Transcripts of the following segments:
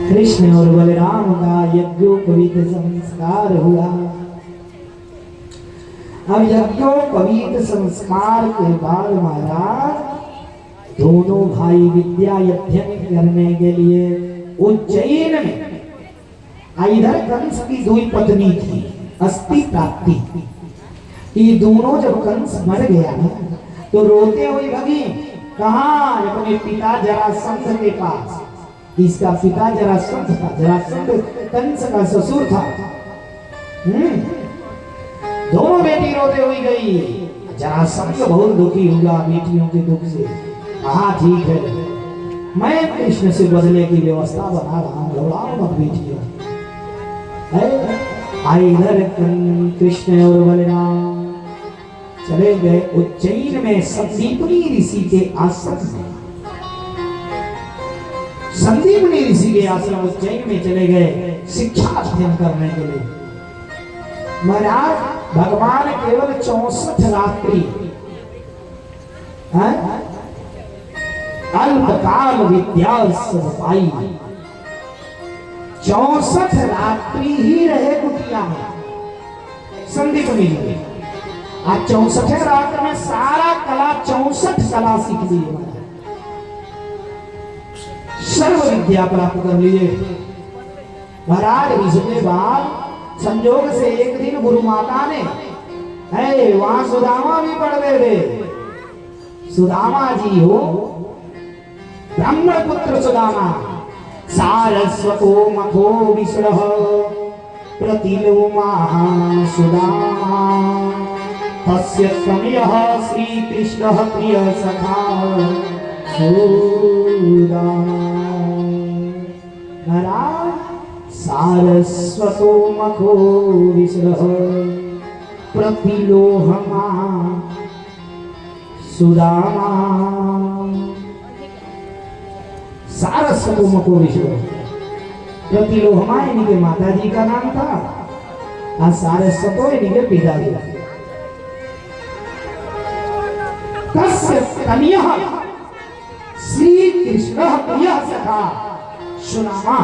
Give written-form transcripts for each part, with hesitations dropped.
कृष्ण और बलराम का यज्ञोपवीत संस्कार हुआ। अब यज्ञोपवीत संस्कार के बाद महाराज दोनों भाई विद्या अध्ययन करने के लिए उज्जैन में, इधर कंस की दो पत्नी थी अस्थि प्राप्ति। ये दोनों जब कंस मर गया ना तो रोते हुए भगी कहाँ? अपने पिता जरासंध के पास। इसका पिता जरासंध था, जरासंध कंस का ससुर था। दोनों बेटी रोते हुई गई। जरासंध बहुत दुखी हुआ बेटियों के दुख से। हाँ ठीक है, मैं कृष्ण से बदले की व्यवस्था बना रहा हूँ, घबराओ मत बेटियों। इधर कृष्ण और बलराम चले गए उज्जैन में संदीपनी ऋषि के आश्रम में। संदीपनी ऋषि के आश्रम उज्जैन में चले गए शिक्षा अध्ययन करने के लिए। महाराज भगवान केवल 64 रात्रि अल्पकाल विद्या पाई। 64 रात्रि ही रहे कुटिया में संदीपनी जी। आज 64 रात्र में सारा कला 64 कला सीख लिए, सर्व विद्या प्राप्त कर लिए महाराज। इसके बाद संजोग से एक दिन गुरु माता ने वहां सुदामा भी पढ़ रहे थे। सुदामा जी हो, ब्राह्मण पुत्र सुदामा। सारस्वतो मखो विष्णु प्रतिलोमा सुदामा तस्य तनयः श्री कृष्ण प्रिय सखा सुदामा। सारस्वतो मखो विष्णु प्रतिलोमा सुदामा। सारस्वतो मखो विष्णु, प्रतिलोमा इनके माता जी का नाम था और सारस्वतो इनके पिताजी। तस्य तनयः श्री कृष्ण प्रिय सखा सुदामा।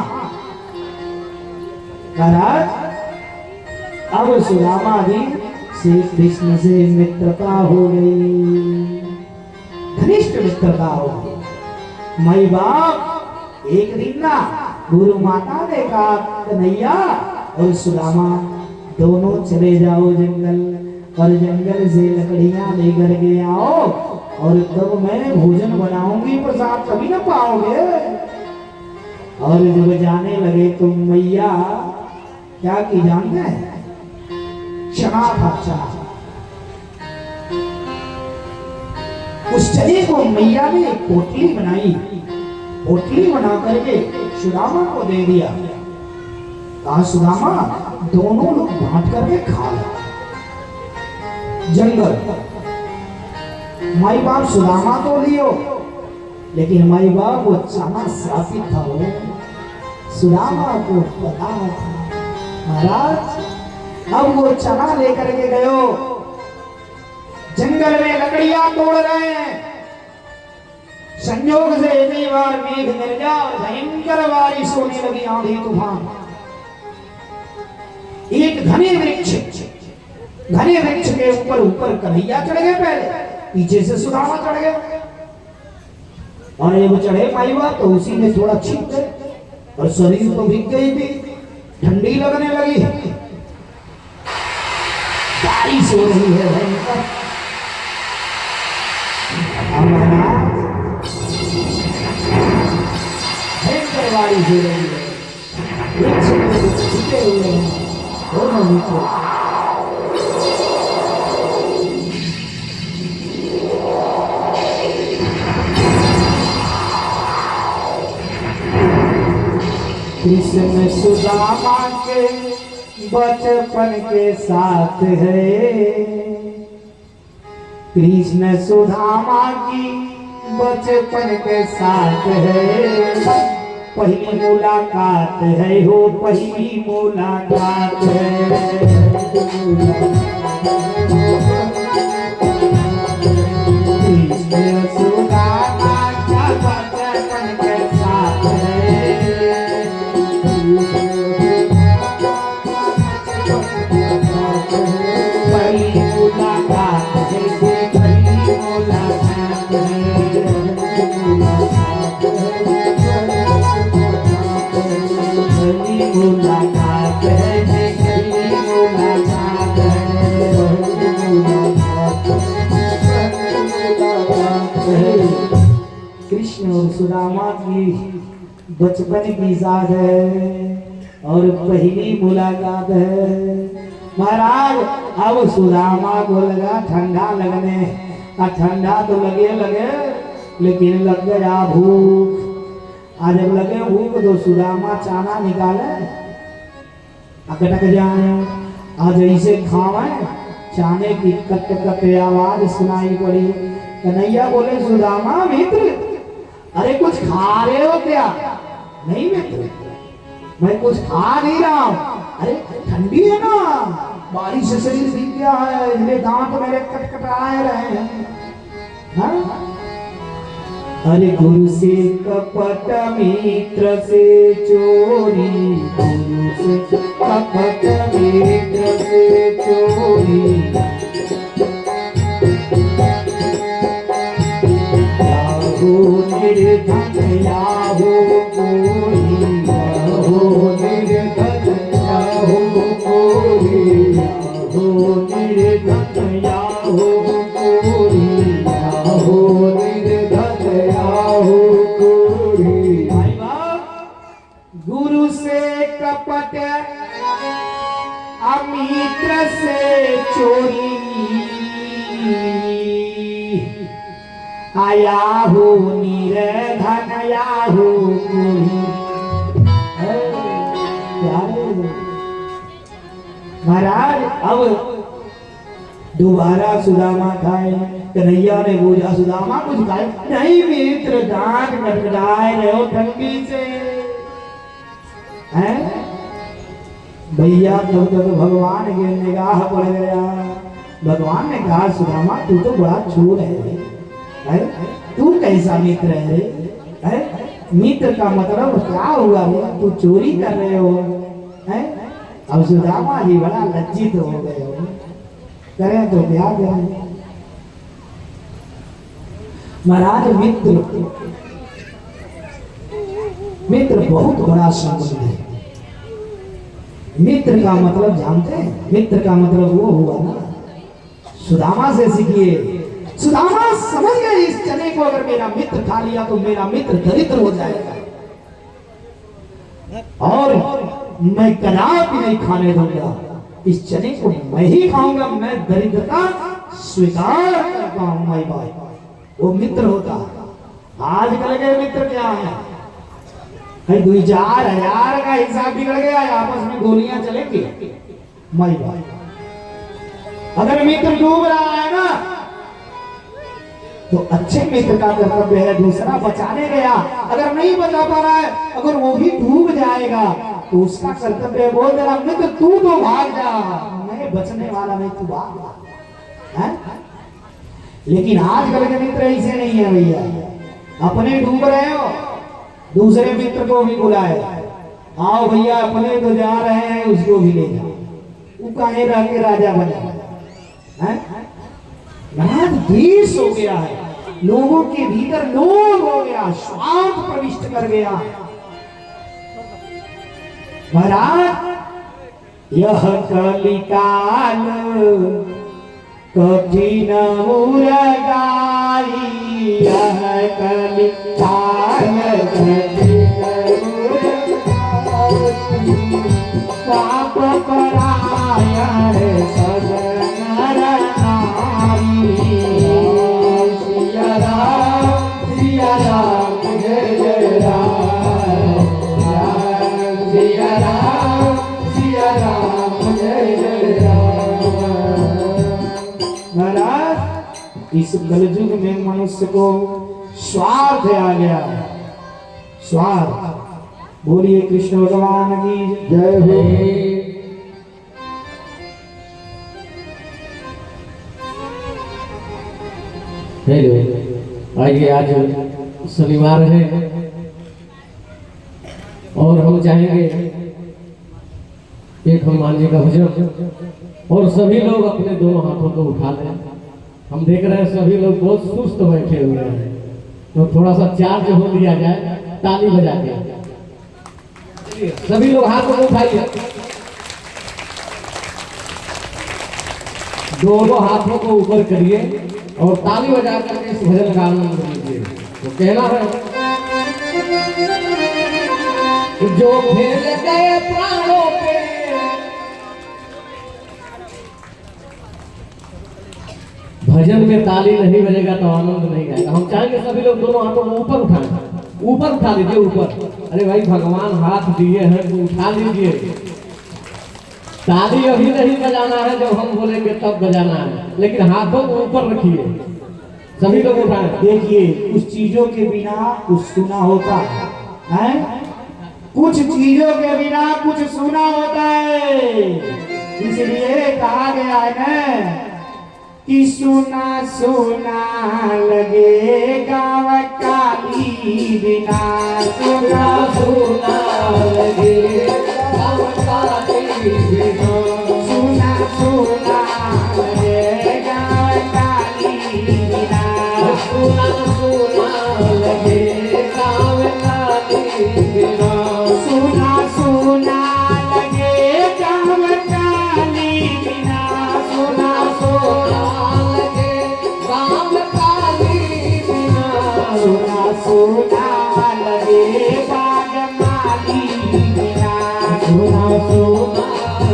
अब सुदामा जी श्री कृष्ण से मित्रता हो गई, घनिष्ठ मित्रता हो गई। माई बाप एक दिन ना गुरु माता ने कहा कन्हैया और सुदामा दोनों चले जाओ जंगल, और जंगल से लकड़ियां लेकर के आओ, और तब मैं भोजन बनाऊंगी, प्रसाद कभी ना पाओगे। और जब जाने लगे तो मैया क्या की जानते हैं? चना था, चना। उस चने को मैया ने पोटली बनाई, पोटली बना करके सुदामा को दे दिया। कहा सुदामा दोनों लोग बांट करके खा लो। जंगल माई बाप सुदामा तो लियो, लेकिन माई बाप वो चना श्रापित था। वो सुदामा को पता था। महाराज अब वो चना लेकर के गयो, जंगल में लकड़ियां तोड़ रहे हैं। संयोग से एक बार मेघ गर्जा, भयंकर बारिश होने लगी, आंधी तूफान। एक घने वृक्ष के ऊपर कन्हैया चढ़ गए, पहले पीछे से सुदामा चढ़ गए। और ये वो चढ़े माई बाप तो उसी में थोड़ा छिप गए, और शरीर तो भीग गई थी, ठंडी लगने लगी। बारिश हो रही है भयंकर। भयंकर बारिश हो रही है, वृक्ष में छिपे हुए हैं दोनों मित्र। कृष्ण सुदामा के बचपन के साथ है, कृष्ण सुदामा की बचपन के साथ है। पहली मुलाकात है हो, पहली मुलाकात है। कृष्ण सुदामा का बचपन के साथ है, बचपन की साथ है और पहली मुलाकात है। महाराज अब सुदामा को लगा ठंडा लगने, ठंडा तो लगे लगे लेकिन लग गया भूख। आज जब लगे भूख तो सुदामा चाना निकाले अटक जाए, आज ऐसे खावे चाने की कट कट आवाज सुनाई पड़ी। कन्हैया बोले सुदामा मित्र, अरे कुछ खा रहे हो क्या? नहीं मित्र, मैं कुछ खा नहीं रहा हूं। अरे ठंडी है ना, बारिश से शरीर भीग गया है, इसलिए दांत मेरे कटकटाए रहे हैं। हाँ? अरे गुरु से कपट मित्र से चोरी, गुरु से कपट मित्र से चोरी, याहो निर्धन याहो कोई, याहो निर्धन याहो कोई, याहो निर्धन याहो कोई, याहो गुरु से कपट अमित्र से चोरी, आया हो निर्धन याहू कोई। महाराज अब दोबारा सुदामा खाए। कन्हैया ने पूछा सुदामा कुछ खाए? नहीं मित्र, दांत कटकटाए रहे हो ठंडी से। हैं भैया तो भगवान के निगाह पड़ गया। भगवान ने कहा सुदामा तू तो बड़ा चोर है? तू कैसा मित्र है? मित्र का मतलब क्या हुआ? तू चोरी कर रहे हो? हैं? अब सुदामा जी बड़ा लज्जित हो गए हो। करें तो क्या करें? महाराज मित्र बहुत बड़ा संबंध है। मित्र का मतलब जानते हैं? मित्र का मतलब वो हुआ ना, सुदामा से सीखिए। सुदामा समझ गए इस चने को अगर मेरा मित्र खा लिया तो मेरा मित्र दरिद्र हो जाएगा और मैं कदापि नहीं खाने दूंगा। इस चने को मैं ही खाऊंगा, मैं दरिद्रता स्वीकार करता हूं। मैं भाई वो मित्र होता। आजकल के मित्र क्या है? 2,000 का हिसाब बिगड़ गया, आपस में गोलियां चलेंगी। मैं भाई अगर मित्र डूब रहा है ना तो अच्छे मित्र का कर्तव्य है दूसरा बचाने गया, अगर नहीं बचा पा रहा है, अगर वो भी डूब जाएगा तो उसका कर्तव्य बोल देना मित्र तू तो भाग जा, मैं बचने वाला नहीं, तू भाग जा। लेकिन आजकल के मित्र ऐसे नहीं है भैया। अपने डूब रहे हो, दूसरे मित्र को भी बुलाए, आओ भैया अपने तो जा रहे हैं, उसको भी ले जाओ। वो कहे रह के राजा बने। देश हो गया है, लोगों के भीतर लोभ हो गया, स्वार्थ प्रविष्ट कर गया। महाराज यह कलिकाल कठिन मुरगाई, यह कलिकाल कठिन मुरगाई, पाप परायण सब नर नारी। सिया राम जय जय राम, सिया राम जय जय राम। महाराज इस कलयुग में मनुष्य को स्वार्थ आ गया है, स्वार्थ। बोलिए कृष्ण भगवान की जय हो। हेलो, आइए आज शनिवार है और हम चाहेंगे एक हनुमान जी का भजन और सभी लोग अपने दोनों हाथों को उठा लें। हम देख रहे हैं सभी लोग बहुत सुस्त बैठे हुए हैं, तो थोड़ा सा चार्ज हो लिया जाए ताली बजा के। सभी लोग हाथों को उठाइए, दोनों हाथों को ऊपर करिए और ताली बजा करके इस भजन का आनंद लीजिए। तो कहना है जो खेल गए प्राणों पे भजन में ताली नहीं बजेगा तो आनंद नहीं आएगा। हम चाहेंगे सभी लोग दोनों हाथों को ऊपर उठाएं, ऊपर उठा लीजिए ऊपर। अरे भाई भगवान हाथ दिए हैं तो उठा लीजिए। ताली अभी नहीं बजाना है, जब हम बोलेंगे तब बजाना है, लेकिन हाथों को ऊपर रखिए, सभी लोग उठाएं। देखिए कुछ चीजों के बिना कुछ सुना होता है, कुछ चीजों के बिना कुछ सुना होता है। इसलिए कहा गया है ना कि सुना सुना लगे गाँव काली बिना, सुना सुना लगे गाँव काली बिना, सुना सुना लगे गाँव काली बिना, सुना सुना लगे गाँव काली बिना, सुना सुना लगे गाँव काली बिना, सुना सुना सुना लगे बाग माली बिना, सुना सुना लगे बाग माली बिना, सुना सुना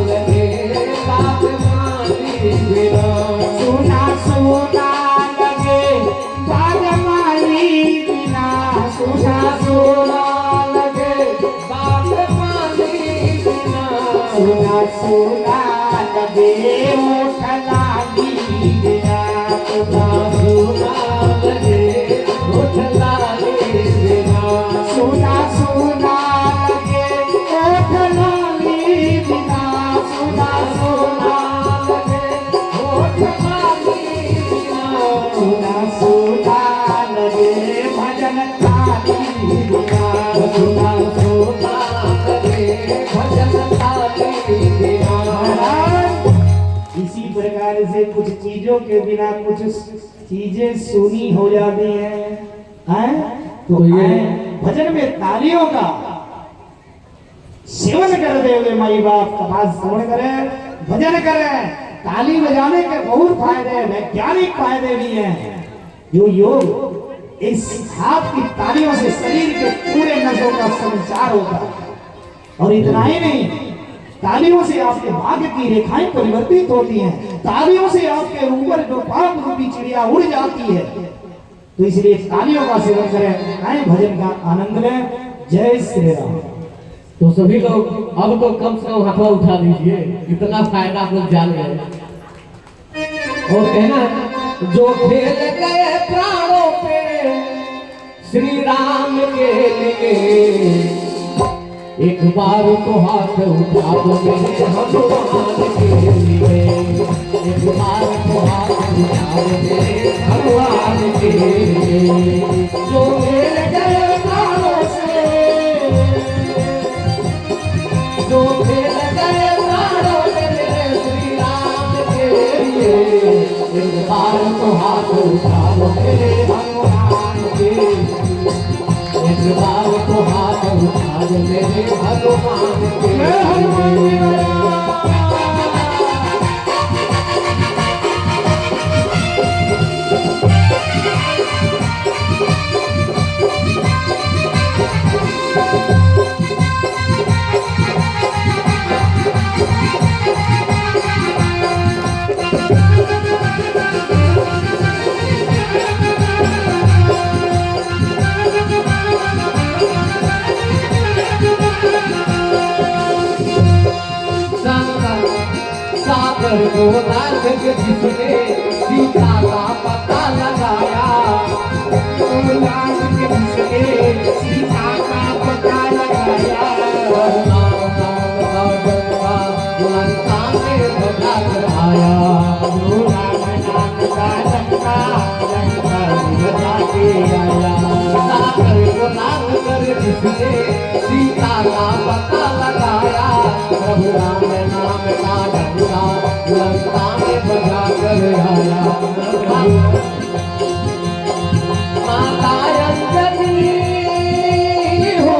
लगे बाग माली बिना, सुना सुना लगे बाग माली बिना, सुना सुना लगे ओठ लाली बिना, सुना सुना लगे ओठ लाली बिना, सुना सुना लगे ओठ लाली बिना, सुना सुना लगे ओठ लाली बिना, सुना सुना लगे भजन ताली बिना, सुना सुना लगे भजन ताली बिना। इसी प्रकार से कुछ चीजों के बिना कुछ चीजें सुनी हो जाती हैं, तो ये भजन में तालियों का सेवन करते हुए माई बाप का बात श्रवण करें, भजन करें। ताली बजाने के बहुत फायदे हैं, वैज्ञानिक फायदे भी हैं। जो योग इस हाथ की तालियों से शरीर के पूरे नसों का संचार होता है, और इतना ही नहीं, तालियों से आपके भाग्य की रेखाएं परिवर्तित होती हैं, तालियों से आपके ऊपर जो पाप रूपी चिड़िया उड़ जाती है। तो इसलिए तालियों का सेवन करें, आए भजन का आनंद लें। जय श्री राम। तो सभी लोग अब तो कम से कम हाथों उठा दीजिए, इतना फायदा आप लोग जान गए। और कहना जो खेल गए प्राणों पे श्री राम के लिए, एक बार तो हाथ उठा दो मेरे भगवान के लिए, एक बार तो हाथ उठा दो मेरे भगवान के लिए। जो खेल गए प्राणों से, जो खेल गए प्राणों से मेरे श्री राम के लिए, एक बार तो हाथ उठा दो मेरे भगवान के लिए, एक बार तो हाथ उठा दो मेरे भगवान के लिए। सागर को नाग के जिसने सीता का पता लगाया, नाग के जिसने सीता का पता लगाया, लंका में बता कर आया, राम का लंका लंका बता के आया। सागर को नाग कर जिसने सीता का पता लगाया, प्रभु राम नाम का डंका लंका में बजा कर आया। माता अंजनी हो,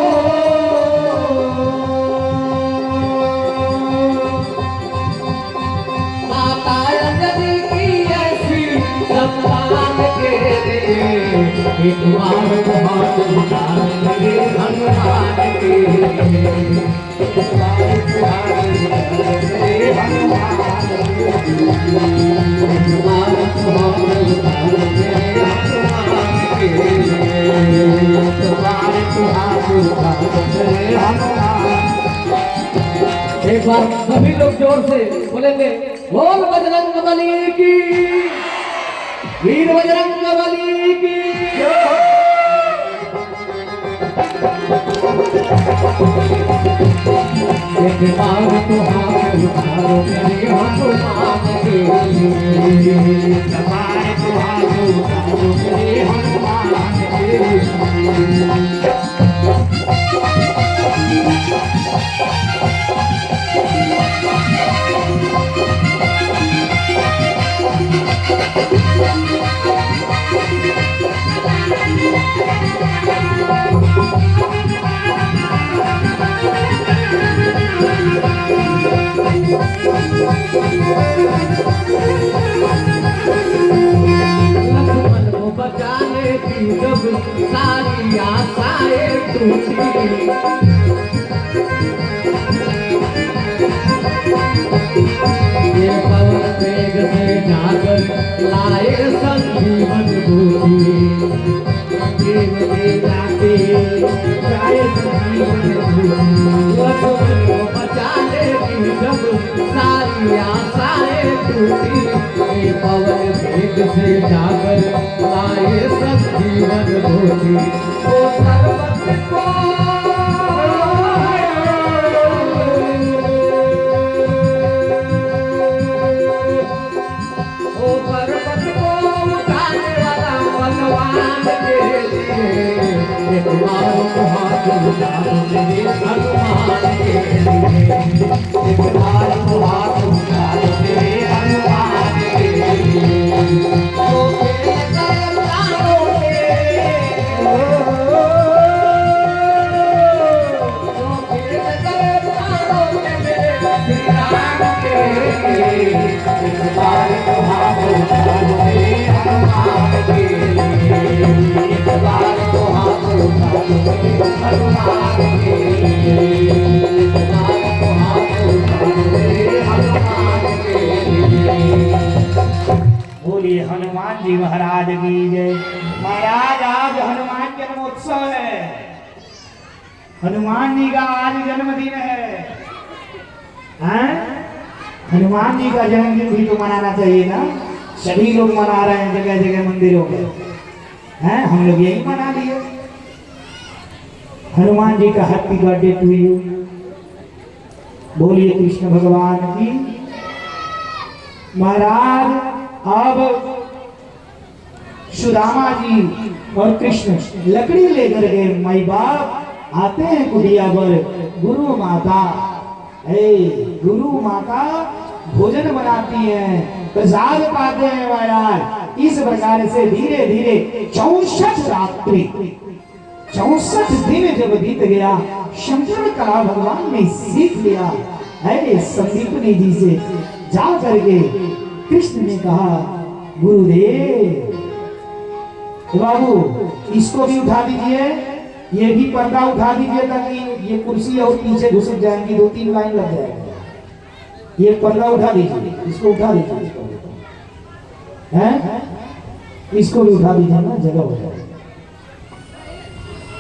माता अंजनी की ऐसी संतान के लिए, एक बार तो हाथ उठा मेरे एक बार सभी लोग जोर से बोलेंगे, बोल बजरंग बली की, वीर बजरंग बली की। एक बार तो हाथ उठाओ मेरे हनुमान के लिए, एक बार तो हाथ उठाओ मेरे हनुमान के लिए। लक्ष्मण को बचाने की जब सारी आशाएं टूटी, ये पवन वेग से जाकर लाए संजीवन बूटी, देव देवता के लाए संजीवन बूटी। लक्ष्मण को बचाने की जब सारी आशाएं टूटी, ये पवन वेग से जाकर लाए संजीवन बूटी। वो सर्वत्र को पर्वत को उठाने वाला बलवान के लिए, एक बार तो हाथ उठाओ मेरे हनुमान के लिए, एक बार तो हाथ उठाओ मेरे हनुमान के लिए। तो तेरे प्राणों के, तो तेरे प्राणों के मेरे श्री राम के लिए, एक बार तो हाथ उठाओ मेरे हनुमान के लिए, एक बार तो हाथ उठाओ मेरे हनुमान के लिए, एक बार तो हाथ उठाओ मेरे हनुमान के लिए। बोलिए हनुमान जी महाराज की जय। महाराज आज हनुमान जन्मोत्सव है, हनुमान जी का आज जन्मदिन है। हैं? हनुमान जी का जन्मदिन भी तो मनाना चाहिए ना। सभी लोग मना रहे हैं जगह जगह मंदिरों में, हैं? हम लोग यही मना लिए। हनुमान जी का हैप्पी बर्थडे टू यू। बोलिए कृष्ण भगवान की। महाराज अब सुदामा जी और कृष्ण लकड़ी लेकर के माई बाप आते हैं कुटिया पर। गुरु माता, गुरु माता भोजन बनाती हैं, प्रसाद पाते हैं महाराज। इस प्रकार से धीरे धीरे 64 रात्रि 64 दिन जब बीत गया, शंकर कला भगवान ने सीख लिया है। संदीपनी जी से जा करके कृष्ण ने कहा, गुरुदेव बाबू इसको भी उठा दीजिए, ये भी पर्दा उठा दीजिए ताकि ये कुर्सी और पीछे घुस जाएंगी, 2-3 लाइन लग जाएगी। ये पर्दा उठा दीजिए, इसको उठा दीजिए, इसको हैं? इसको भी उठा दीजिए ना, जगह हो जाए।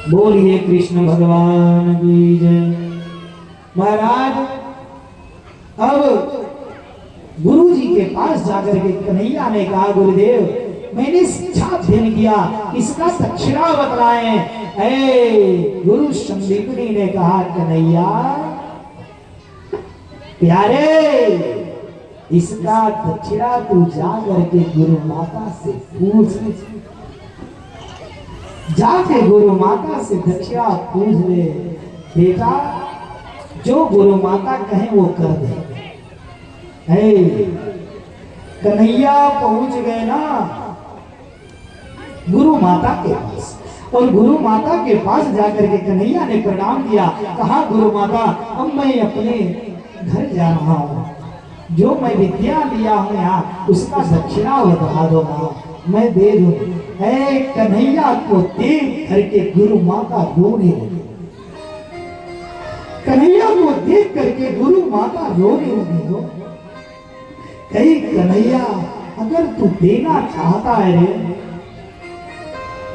बोलिए कृष्ण भगवान की जय। महाराज अब गुरु जी के पास जाकर के कन्हैया ने कहा, गुरुदेव मैंने ध्यान किया, इसका दक्षिणा बतलाएं। गुरु संदीपनी ने कहा, कन्हैया प्यारे, इसका दक्षिणा तू जा करके गुरु माता से पूछ, जाके गुरु माता से दक्षिणा पूछ ले। बेटा जो गुरु माता कहे वो कर दे। कन्हैया पहुंच गए ना गुरु माता के पास, और गुरु माता के पास जाकर के कन्हैया ने प्रणाम किया। कहा, गुरु माता अब मैं अपने घर जा रहा हूँ, जो मैं विद्या लिया हूँ यहाँ उसका दक्षिणा बता दो माँ, मैं दे दूँ। कन्हैया को देख करके गुरु माता रोने लगी। कन्हैया को देख करके गुरु माता रो रही होगी हो। कही कन्हैया अगर तू देना चाहता है रे,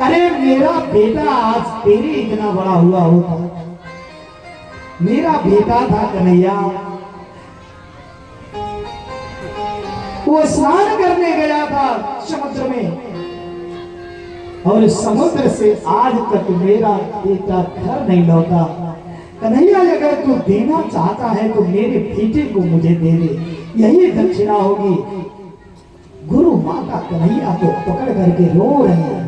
अरे मेरा बेटा आज तेरे इतना बड़ा हुआ होता, मेरा बेटा था कन्हैया, वो स्नान करने गया था समुद्र में, और समुद्र से आज तक मेरा बेटा घर नहीं लौटा। कन्हैया अगर तू देना चाहता है तो मेरे बेटे को मुझे दे दे, यही दक्षिणा होगी। गुरु माता कन्हैया को पकड़ करके रो रही है,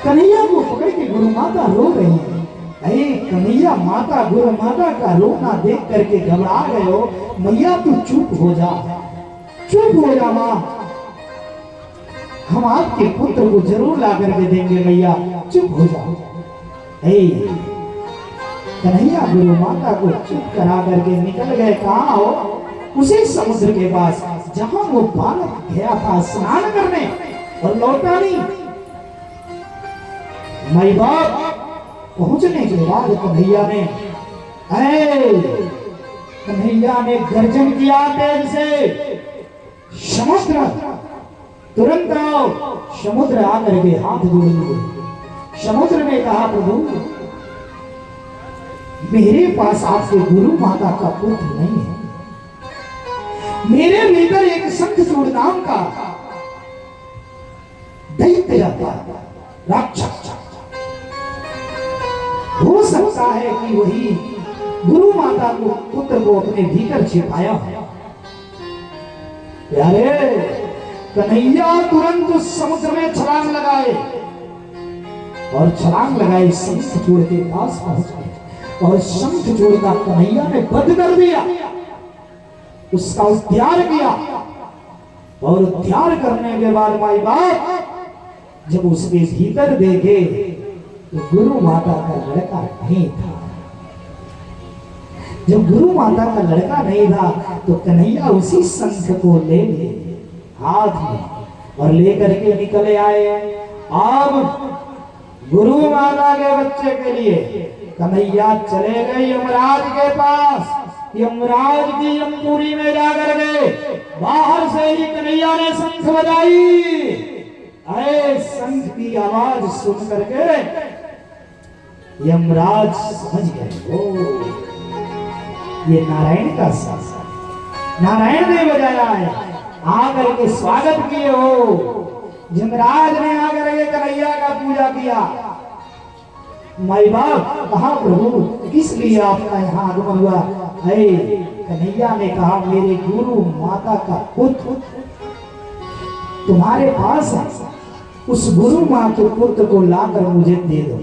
कन्हैया को पकड़ के गुरु माता रो रही है। अरे कन्हैया माता गुरु माता का रोना देख करके घबरा गए हो। मैया तू चुप हो जा, चुप हो जा माँ, हम आपके पुत्र को जरूर ला करके देंगे, मैया चुप हो जाओ। कन्हैया गुरु माता को चुप करा करके निकल गए। कहाँ हो? उसी समुद्र के पास जहां वो बालक गया था स्नान करने और लौटा नहीं। माई बाप पहुंचने के बाद कन्हैया ने गर्जन किया तेज से, समुद्र तुरंत आओ। समुद्र आकर के हाथ जोड़ लिए। समुद्र ने कहा प्रभु मेरे पास आपके गुरु माता का पुत्र नहीं है, मेरे भीतर एक शंखचूड़ नाम का दैत्य रहता है, राक्षस। हो सकता है कि वही गुरु माता को पुत्र को अपने भीतर छिपाया है। प्यारे कन्हैया तुरंत उस समुद्र में छलांग लगाए और छलांग लगाए शंखचूड़ के पास पहुंच गए और शंखचूड़ का कन्हैया ने वध कर दिया, उसका उद्धार किया। और उद्धार करने के बाद माई बाप जब उसके भीतर देखे तो गुरु माता का लड़का नहीं था। जब गुरु माता का लड़का नहीं था तो कन्हैया उसी शंख को ले हाथ में और लेकर के निकले आए। अब गुरु माता के बच्चे के लिए कन्हैया चले गए यमराज के पास। यमराज की यमपुरी में जाकर गए, बाहर से ही कन्हैया ने शंख बजाई। अरे शंख की आवाज सुन करके यमराज समझ गए, ओ ये नारायण का शंख, नारायण ने बजाया है। आकर के स्वागत किए हो। यमराज ने आकर के कन्हैया का पूजा किया। माई बाप कहा प्रभु किस लिए आपका यहाँ आगमन हुआ? कन्हैया ने कहा मेरे गुरु माता का पुत्र तुम्हारे पास है, उस गुरु माँ के पुत्र को लाकर मुझे दे दो।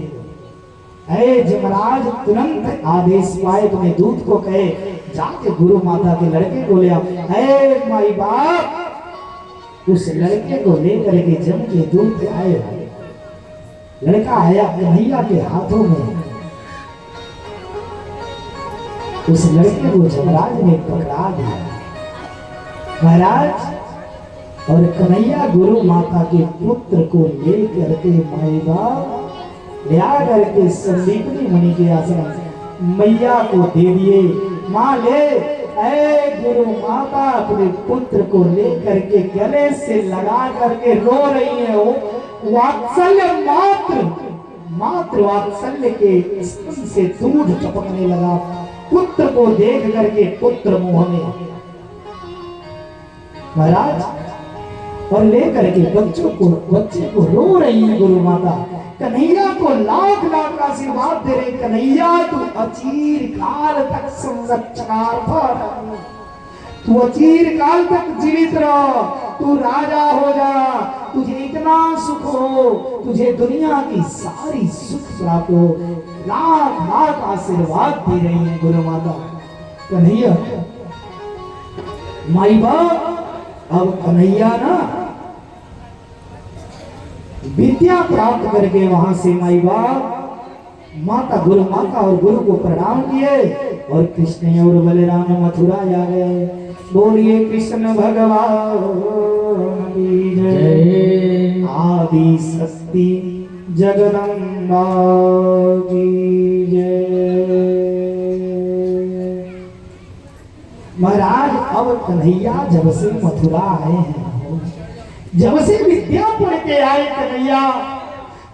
यमराज तुरंत आदेश पाए, तुम्हें दूत को कहे जाके गुरु माता के लड़के को ले आओ। माई बाप उस लड़के को लेकर के जम के दूत आए। लड़का आया कन्हैया के हाथों में, उस लड़के को यमराज ने पकड़ा दिया। महाराज और कन्हैया गुरु माता के पुत्र को लेकर के माई बाप ले आकर के संदीपनी मुनि के आश्रम मैया को दे दिए। माँ ले, गुरु माता अपने पुत्र को लेकर के गले से लगा करके रो रही है। वात्सल्य मात्र वात्सल्य के स्तन से दूध टपकने लगा। पुत्र को देख करके पुत्र मुंह में महाराज और लेकर के बच्चे को रो रही है गुरु माता। कन्हैया को लाख लाख आशीर्वाद दे रहे, कन्हैया तू अचीर काल तक संरक्षणार्थ, तू अचीर काल तक जीवित रह, तू राजा हो जा, तुझे इतना सुख हो, तुझे दुनिया की सारी सुख प्राप्त हो। लाख लाख आशीर्वाद दे रही है गुरु माता। कन्हैया माई बाप अब कन्हैया ना विद्या प्राप्त करके वहां से माई बाप माता गुरु माता और गुरु को प्रणाम किए और कृष्ण और बलराम मथुरा जा गए। बोलिए कृष्ण भगवान की जय। आदि शक्ति जगदम्बा की जय। महाराज अब कन्हैया जब से मथुरा आए हैं, जब से विद्या पढ़ के आए कन्हैया,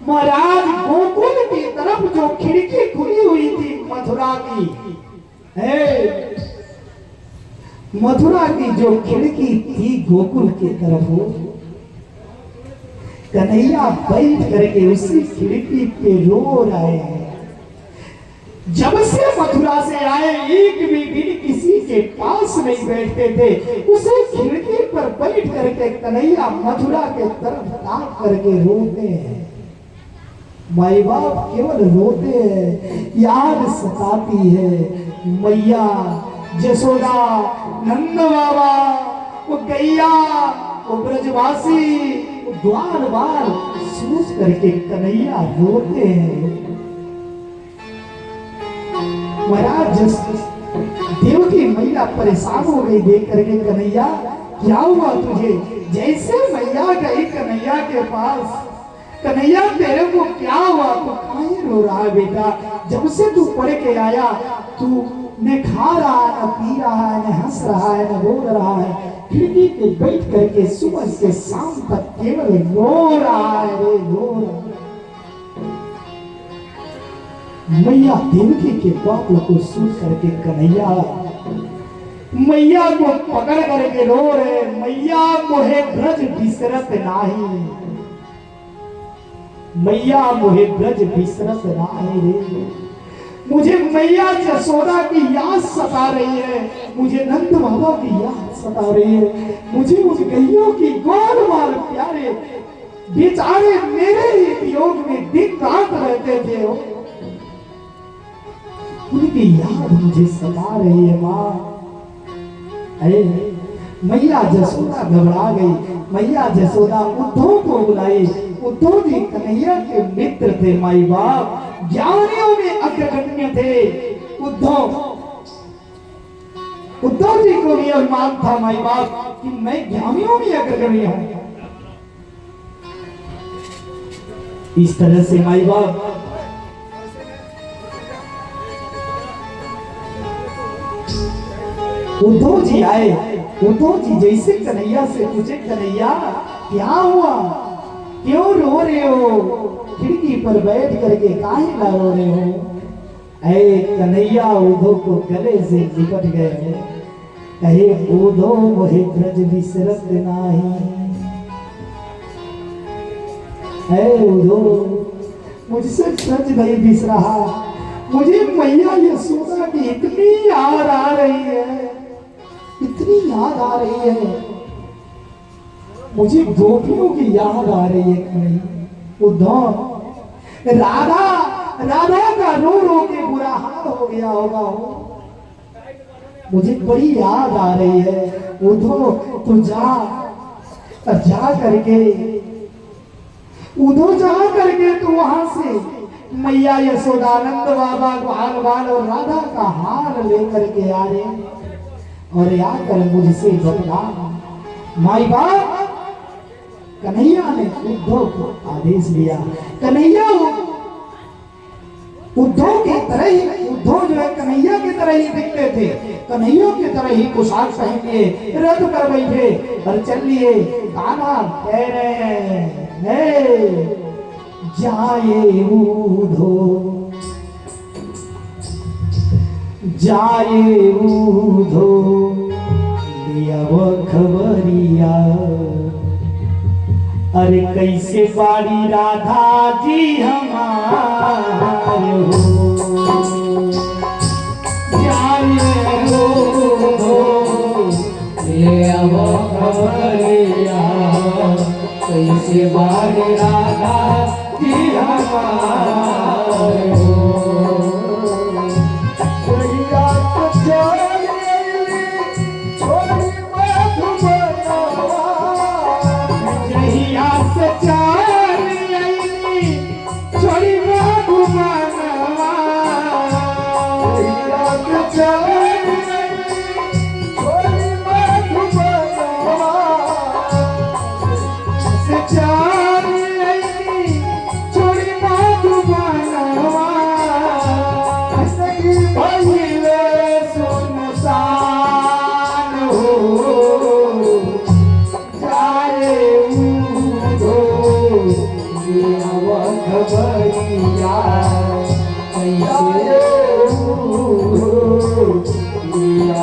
महाराज गोकुल की तरफ जो खिड़की खुली हुई थी मथुरा की, मथुरा की जो खिड़की थी गोकुल की तरफ, कन्हैया बैठ करके उसी खिड़की पे रो रहे हैं। जब से मथुरा से आए एक भी दिन किसी के पास नहीं बैठते थे, उसी खिड़की पर बैठ करके कन्हैया मथुरा के तरफ ताक करके रोते हैं। माई बाप केवल रोते हैं, याद सताती है मैया जसोदा, नंद बाबा, वो गैया, वो ब्रजवासी, वो द्वार बार सोच करके कन्हैया रोते हैं। महाराज देवकी मैया परेशान हो गई देख करके, कन्हैया क्या हुआ तुझे? जैसे मैया गई कन्हैया के पास, कन्हैया तेरे को क्या हुआ? तू काहे रो रहा है बेटा? जब से तू पढ़ के आया तू न खा रहा है, न पी रहा है, न हंस रहा है, न बोल रहा है, खिड़की पे बैठ करके सुबह से शाम तक केवल रो रहा है रे, रो रहा है। मैया देवकी के बातों को सुन करके कन्हैया मैया को पकड़ करके रो रहे, मैया मोहे ब्रज बिसरत नाही, मैया मोहे ब्रज बिसरत नाही रे। मुझे मैया जसोदा की याद सता रही है, मुझे नंद बाबा की याद सता रही है, मुझे उस गैयों की गोलमाल प्यारे बेचारे मेरे ही वियोग में दिन रात रहते थे, उनकी याद मुझे सता रही है माँ। मैया जसोदा घबरा गई। मैया जसोदा उद्धव को बुलाई। उद्धव जी कन्हैया के मित्र थे माई बाप, ज्ञानियों में अग्रगण्य थे। उद्धव जी को भी अभिमान था माई बाप कि मैं ज्ञानियों में अग्रगण्य हूं। इस तरह से माई बाप उद्धव जी आए। उद्धव जी जैसे कन्हैया से पूछे, कन्हैया क्या हुआ, क्यों रो रहे हो, खिड़की पर बैठ करके काहे ना रो रहे हो? ऐ कन्हैया उद्धव को गले से लिपट गए। ऐ उद्धव मोहे ब्रज बिसरत नाही, ऐ उद्धव मुझसे ब्रज नहीं बिस रहा, मुझे मैया यशोदा की इतनी याद आ रही है, इतनी याद आ रही है, मुझे गोपियों की याद आ रही है। उद्धव राधा राधा का रो रो के बुरा हाल हो गया होगा, मुझे बड़ी याद आ रही है। उद्धव तू जा करके, उद्धव जा करके तू वहां से मैया यशोदानंद बाबा ग्वाल बाल और राधा का हार लेकर के आ रहे और आकर मुझसे बतला। माई बाप कन्हैया ने उद्धव को आदेश दिया। कन्हैया उद्धव की तरह ही, उद्धव जो है कन्हैया की तरह ही दिखते थे, कन्हैया की तरह ही पोशाक पहन लिए रथ पर बैठे और चल लिए। गाना कह रहे हैं, जाए उद्धव जाए उद्धव लिया वो खबरिया, अरे कैसे बाड़ी राधा जी हमारे हो, जाए उद्धव लिया वो खबरिया, कैसे बाड़ी राधा जी हमारे हो।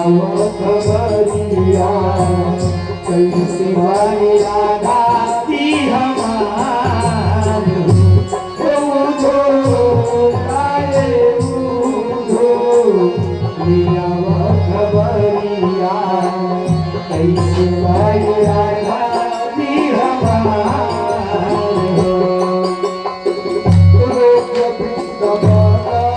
खबरिया कैसे वाली राधा की हमार उधो गाए उधो लिया खबरिया कैसे वाली राधा की हमार रोज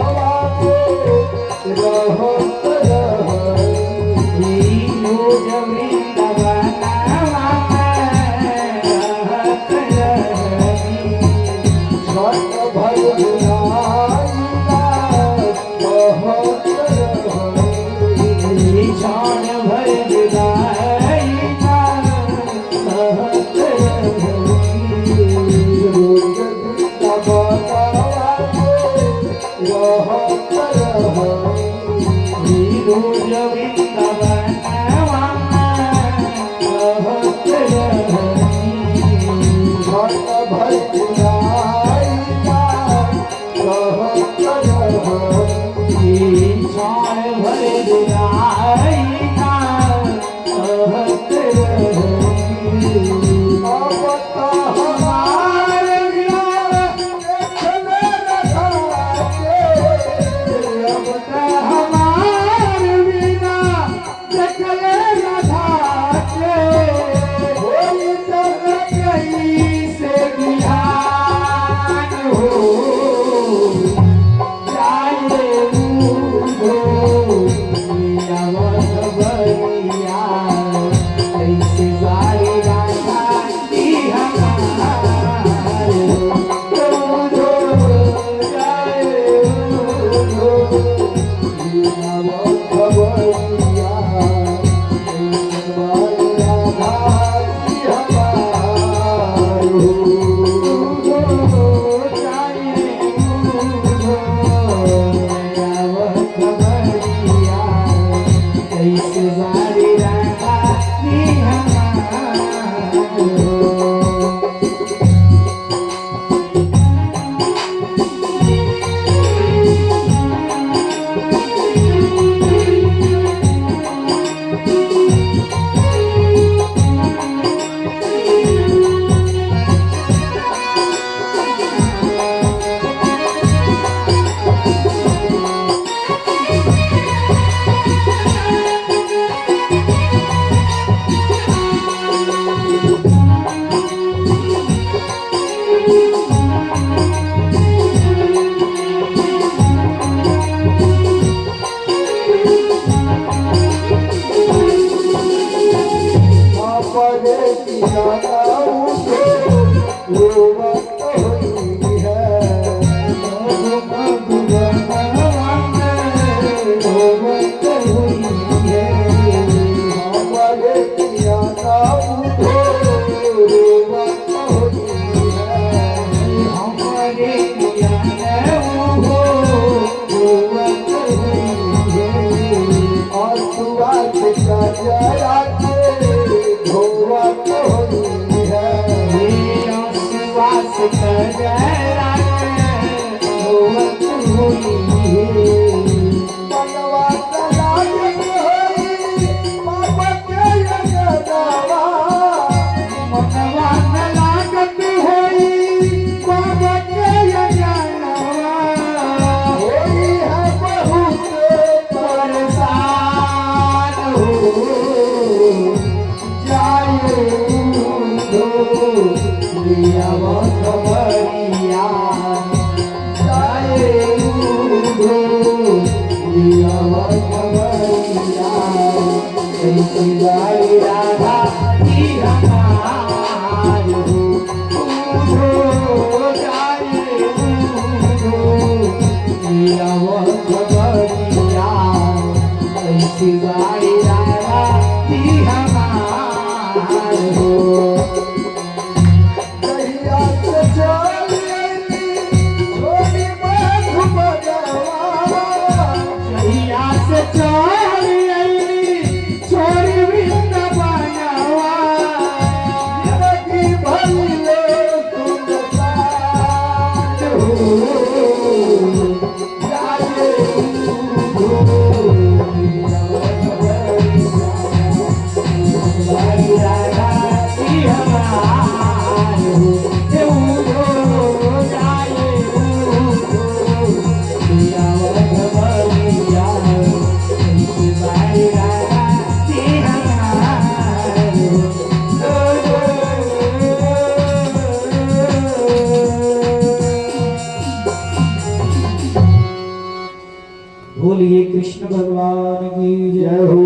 कृष्ण भगवान की जय हो।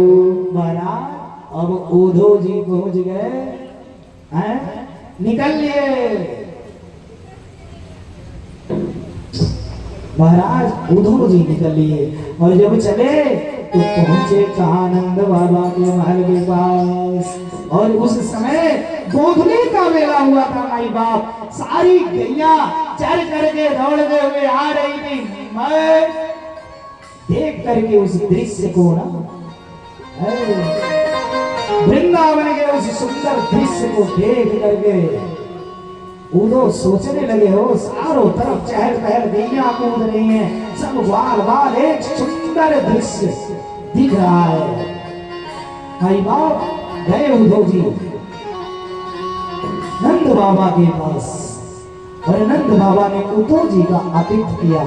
महाराज अब उद्धव जी पहुंच गए हैं, निकल लिए। महाराज उद्धव जी निकल लिए और जब चले तो पहुंचे कहानंद बाबा के महल के पास। और उस समय गोधूली का वेला हुआ था। माई बाप सारी गैया चर करके दौड़ते हुए आ रही थी। मैं देख करके उस दृश्य को ना, वृंदावन के उस सुंदर दृश्य को देख करके उधो सोचने लगे हो, चारों तरफ चहल पहल गैया कूद रही हैं, सब बार बार एक सुंदर दृश्य दिख रहा है। भाई बाप गए उद्धव जी नंद बाबा के पास और नंद बाबा ने उद्धव जी का आतिथ्य किया,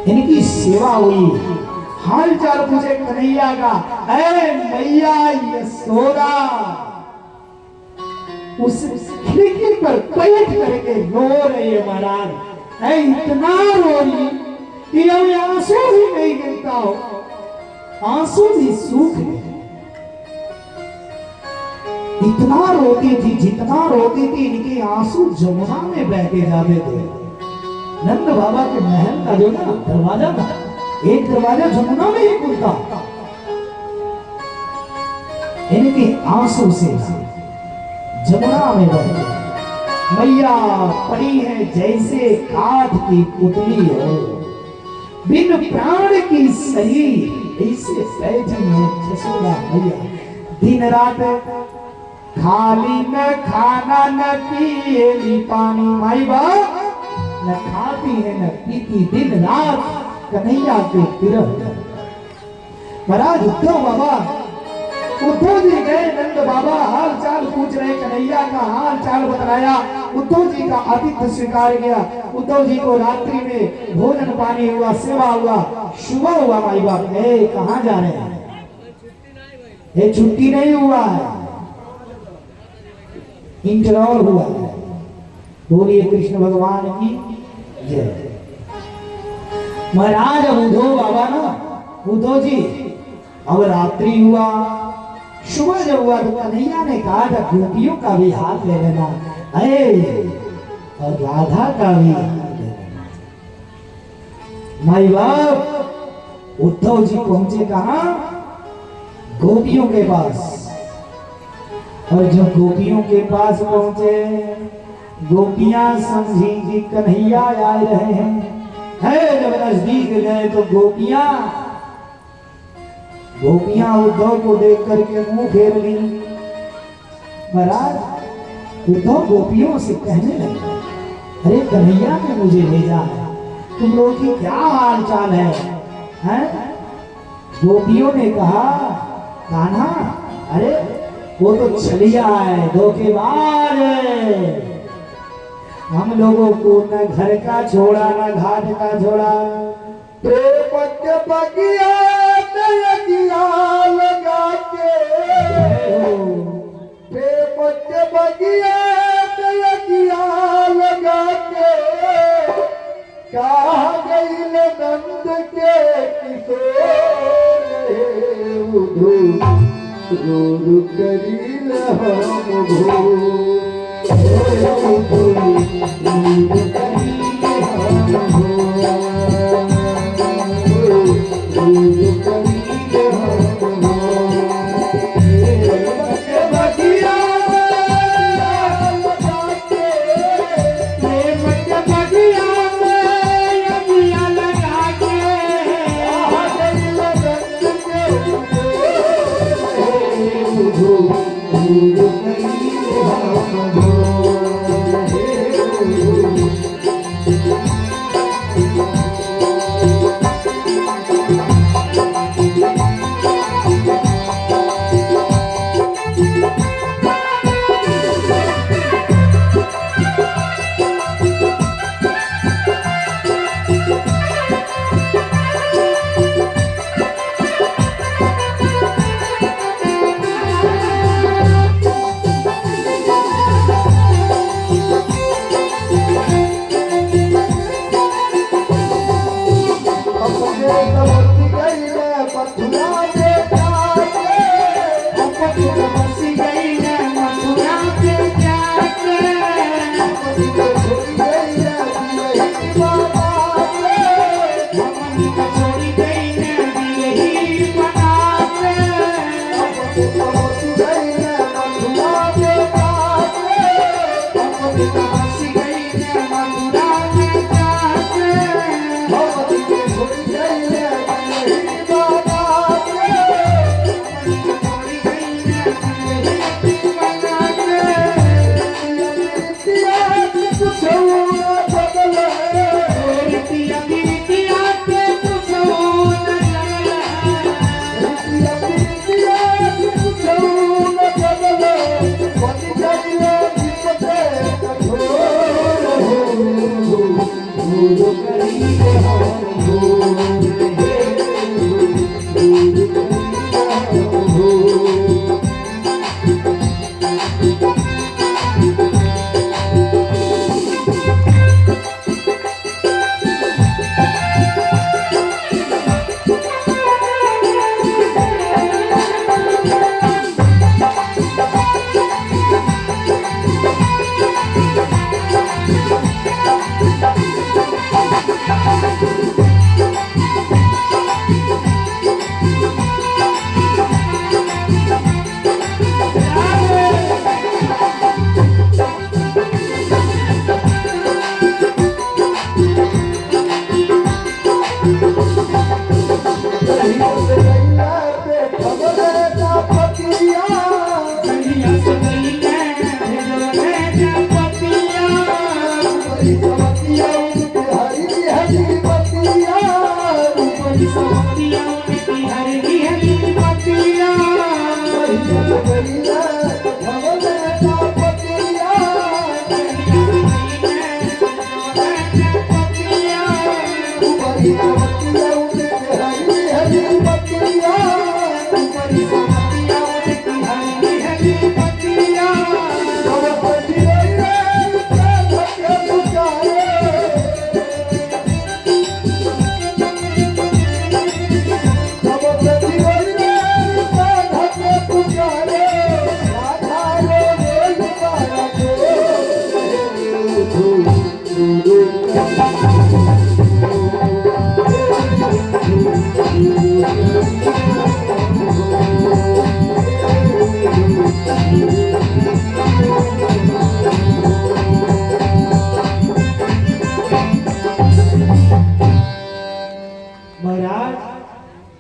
इनकी सेवा हुई, हाल चाल पूछे कन्हैया का। ऐ मैया यशोदा उस खिड़की पर बैठ करके रो रही है। महाराज ऐ इतना रो रही कि अब आंसू भी नहीं गिरता हो, आंसू भी सूख गए। इतना रोती थी, जितना रोती थी इनके आंसू जमुना में बह के जाते थे। नंद बाबा के महल का जो ना दरवाजा था, एक दरवाजा जमुना में ही खुलता, इनके आंसू से जमुना में बह गए। मैया पड़ी है जैसे काठ की पुतली हो, बिन प्राण की सही ऐसे बैठी है जसोदा मैया। दिन रात खाली न खाना न पिएली पानी, माई बाप न खाती है न पीती, दिन रात कन्हैया के विरह। महाराज उद्धव बाबा उद्धव जी गए, नंद बाबा हाल चाल पूछ रहे, कन्हैया का हाल चाल बतलाया, उद्धव जी का आतिथ्य स्वीकार किया। उद्धव जी को रात्रि में भोजन पानी हुआ, सेवा हुआ, सुबह हुआ। माई बाप कहाँ जा रहे हैं? ये छुट्टी नहीं हुआ है, इंटरवल हुआ है। बोलिए कृष्ण भगवान की जय। महाराज उद्धव बाबा ना, उद्धव जी अब रात्रि हुआ, सुबह जब हुआ तो कन्हैया ने कहा था गोपियों का भी हाथ ले लेना, और राधा का भी हाथ ले लेना। माई बाप उद्धव जी पहुंचे कहा? गोपियों के पास। और जब गोपियों के पास पहुंचे, गोपियां समझी कि कन्हैया आ रहे हैं। जब नजदीक गए तो गोपियां उद्धव को देख करके मुंह फेर ली। महाराज उद्धव गोपियों से कहने लगे, अरे कन्हैया ने मुझे भेजा है, तुम लोग की क्या हाल चाल है? गोपियों ने कहा, कान्हा अरे वो तो छलिया है, धोखेबाज है, हम लोगों को न घर का छोड़ा न घाट का छोड़ा। प्रेम के बगिया लगा के, प्रेम के बगिया लगा के, कहा गई नंद के किशोर रो करील हम भो।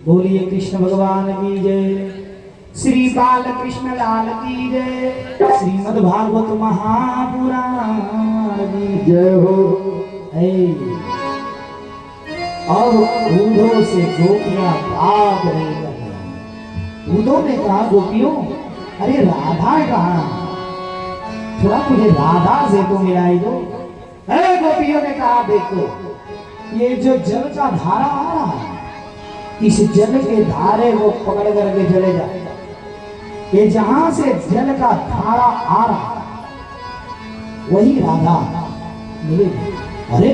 बोलिए कृष्ण भगवान की जय, श्री बाल कृष्ण लाल की जय, श्रीमद् भागवत महापुराण की जय हो। अब दूधों से गोपियां भाग रही हैं। दूधों ने कहा गोपियों, अरे राधा कहाँ? थोड़ा मुझे राधा से तो मिलाई दो। गोपियों ने कहा देखो, ये जो जल का धारा आ रहा है, इस जल के धारे को पकड़ करके चले जाए। ये जहां से जल का धारा आ रहा वही राधा मिलेगी। अरे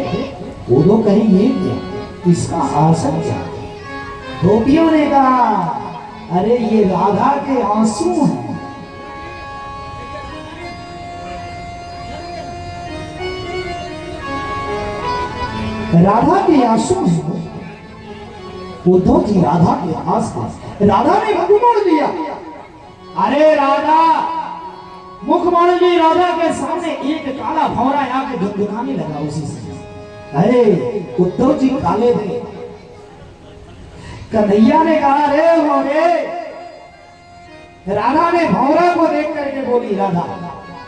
वो तो कहीं ये क्या, इसका आसन क्या? गोपियों ने कहा अरे ये राधा के आंसू हैं। राधा के आंसू हैं। उद्धव जी राधा के आसपास, राधा ने मुख मोड़ लिया। अरे राधा, मुख मोड़ ली राधा के सामने। एक काला भौरा आके गुनगुनाने लगा उसी से। अरे उद्धव जी काले थे। कन्हैया ने कहा रे भौरे। राधा ने भौरा को देख करके बोली राधा,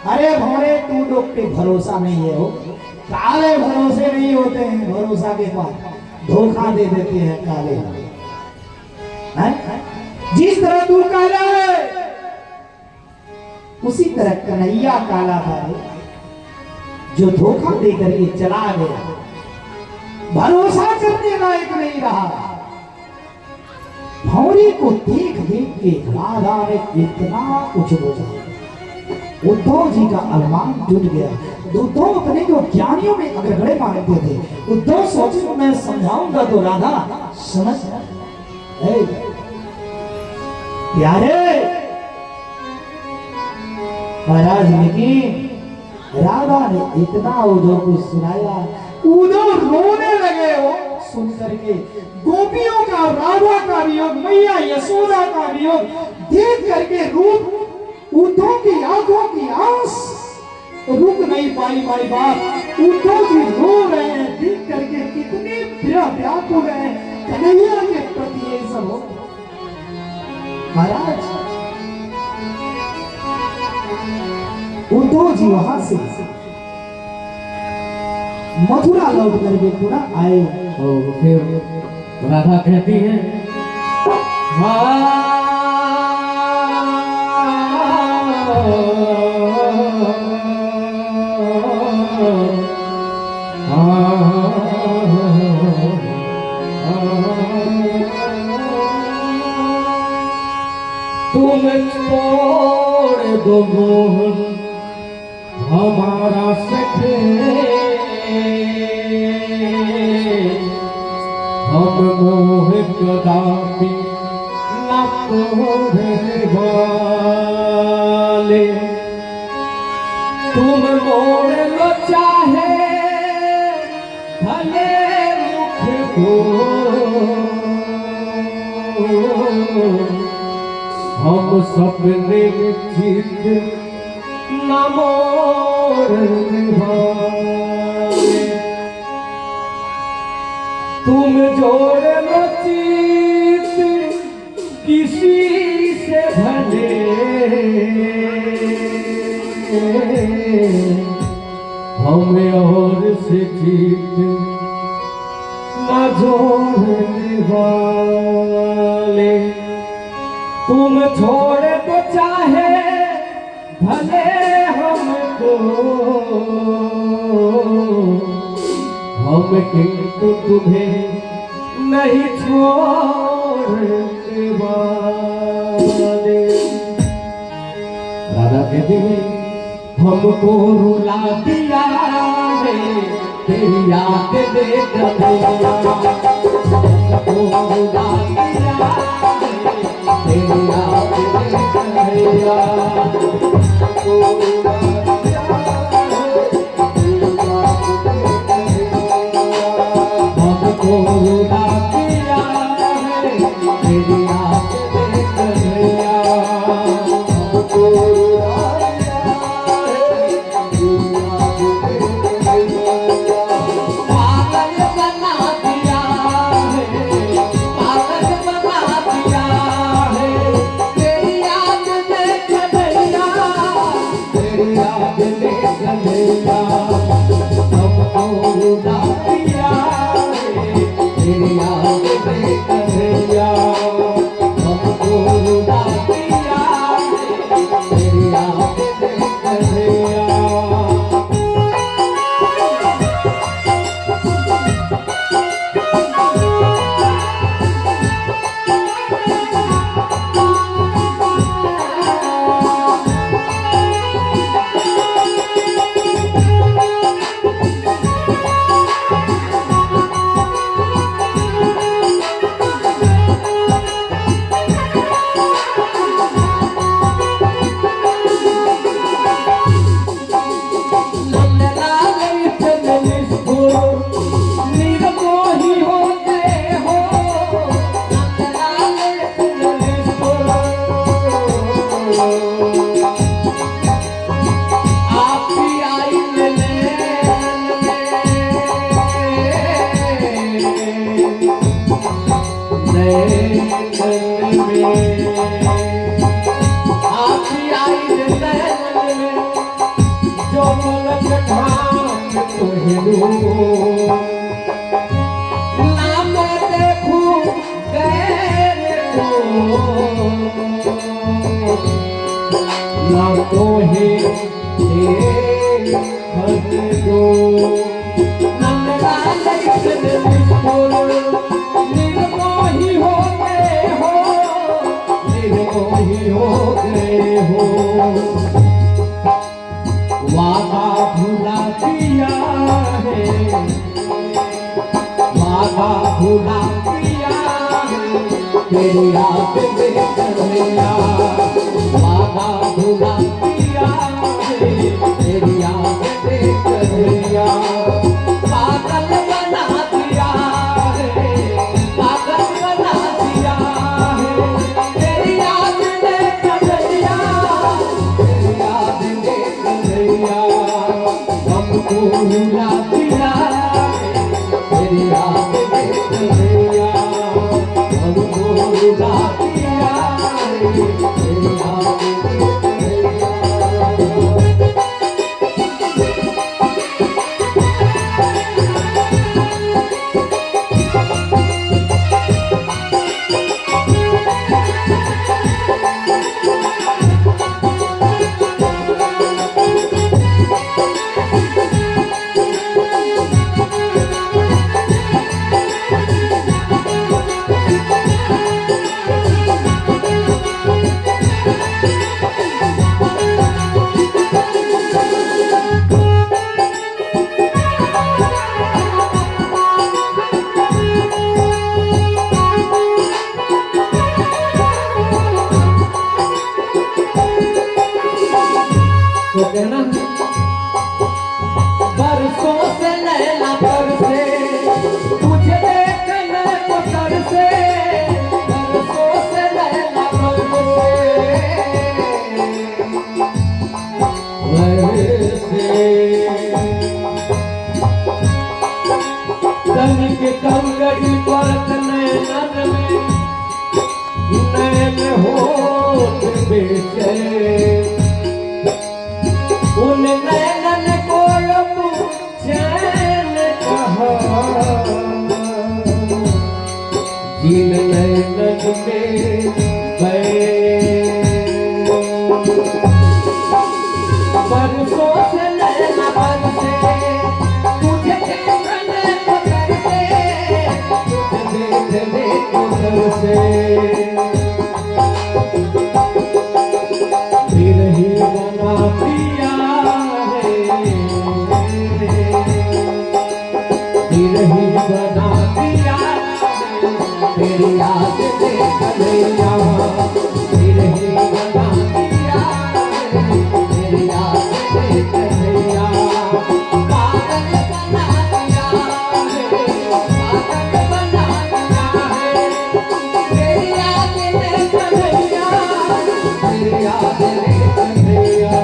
अरे भौरे तू लोग पे भरोसा नहीं है हो, काले भरोसे नहीं होते हैं, भरोसा के पास धोखा दे देते हैं काले हैं? जिस तरह तू काला है उसी तरह कन्हैया काला है, जो धोखा दे करके चला गया, भरोसा करने लायक नहीं रहा। भौरी को देख देख के राधा ने इतना कुछ बोला। उद्धव जी का अरमान टूट गया। उद्धव अपने को ज्ञानियों में अग्रगण्य मानते थे। उद्धव सोचे मैं समझाऊंगा तो राधा समझ ए, प्यारे महाराज, लेकिन राधा ने इतना उद्धव को सुनाया, उद्धव रोने लगे हो सुन करके। गोपियों का राधा का वियोग, मैया यशोदा का वियोग देख करके रूप उद्धव की आंखों की आंस रुक नहीं पाई। माई बाप उद्धव जी रो रहे हैं, देख करके कितने व्याकुल है कन्हैया के प्रति ये सब हो। महाराज उद्धव जी वहां से मथुरा लौट करके पुनः आए। और फिर राधा कहती है तुम छोड़ दो मोहन हमारा सखे, हम मोह कदापि न तोड़ने वाले। तुम मोड़ लो चाहे भले मुख को, हम सपने चित न मोड़ने वाले। तुम जोड़ लो चित किसी से भले, हमें और से चित न जोड़ने वाले। तुम छोड़ तो चाहे भले हमको, हम किंतु तुम्हें नहीं छोड़ने वाले। राधा कहती है हमको रुला दिया है तेरी याद देख, हमको रुला दिया तेरी याद हमको रुला दिया तेरी याद देख भैया, हमको रुला पागल बना दिया है, पागल बना दिया है तेरी याद देख भैया, तेरी याद देख भैया। हमको रुला दिया है तेरी याद देख भैया, हमको रुला दिया है तेरी याद देख भैया। निर्मोही हो गए हो। वादा भूला पिया तेरी याद में कन्हैया वादा भूला पिया तेरी याद में कन्हैया पागल बना दिया है पागल बना दिया है तेरी याद में कन्हैया तेरी याद में कन्हैया हमको भूला पिया तेरी याद में कन्हैया हमको भूला पिया तेरी याद में बरसों से नैना बरसे तुझे देखने को तरसे बरसों से नैना बरसे वैसे तनिक कंगड़ी परत नैनन में नैन होत बेचैन उन नैनन को अब चैन कहा जिन नैनन में बरसों से नैना बरसे तुझे देखने को तरसे तुझे देखने को तरसे फिर ही बना पिया फिर ही बना दिया तेरी याद में कन्हैया फिर ही बना दिया तेरी याद में कन्हैया पागल बना दिया पागल बना दिया तेरी याद में कन्हैया तेरी याद में कन्हैया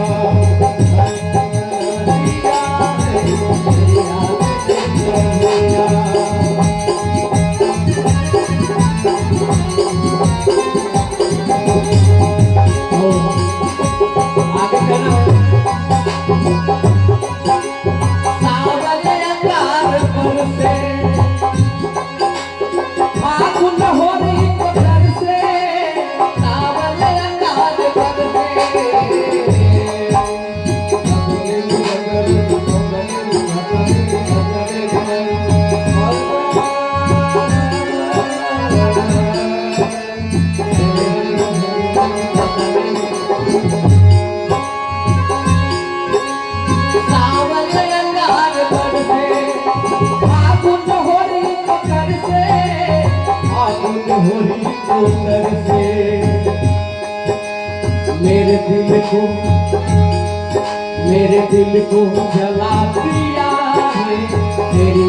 मेरे दिल को जला दिया है तेरी